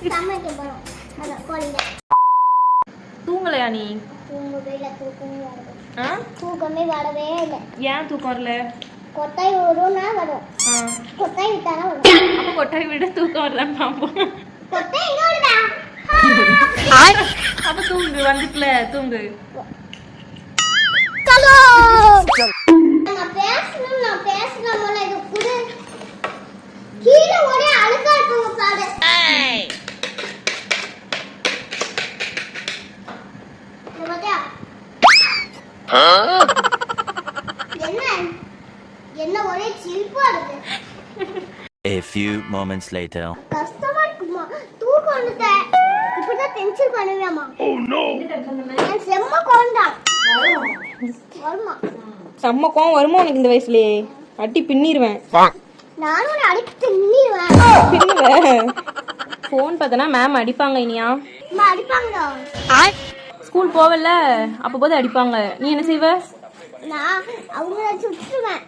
சமைக்க போறோம். அத கோழிங்க. தூங்கலையா நீ? தூங்கவே இல்ல, தூக்கமே வரல. தூக்கமே வரவே இல்ல. ஏன் தூக்கம் வரல? கொட்டாய் வரும்னா வரும். கொட்டாய் விட்டானா வரும். அப்ப கொட்டாய் விட தூக்கம் வரலன்னு பாப்போம். கொட்டாய் எங்க வருதா? அப்ப தூங்கு, வந்துட்டுல தூங்கு. ஹலோ. நான் பேசணும் போல இது குடு. கீழ ஒரே அழுக்கா இருக்கு பாரு. என்ன ஒரே சிரிப்பா இருக்கு. A few moments later. கஷ்டமா இருக்குமா? தூக்கம் வந்துட்டே. இப்பதான் டென்ஷன் பண்ணுவேமா? Oh no. நான் செம்ம கோவம்டா. வருமா? செம்ம கோவம் வருமா உனக்கு இந்த வயசுலயே? அடி பின்னிடுவேன். நானும் உன்னை அடிச்சு பின்னிடுவேன். பின்னுவேன். ஃபோன் பார்த்தனா மேம் அடிப்பாங்க இனியா? அம்மா அடிப்பாங்களா? ஸ்கூல் போவல அப்ப போது அடிப்பாங்க. நீ என்ன செய்வ? நான் அவங்கள சுட்டுவேன்.